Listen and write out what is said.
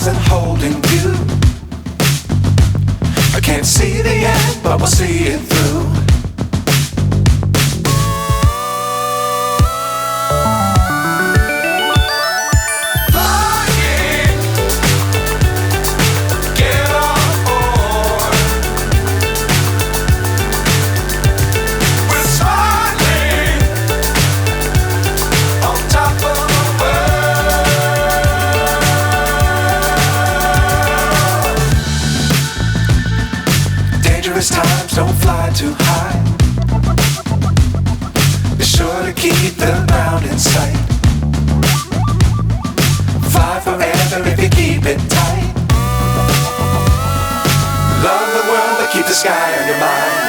stars and holding you. I can't see the end, but we'll see it through. Times don't fly too high. Be sure to keep the ground in sight. Fly forever if you keep it tight. Love the world but keep the sky on your mind.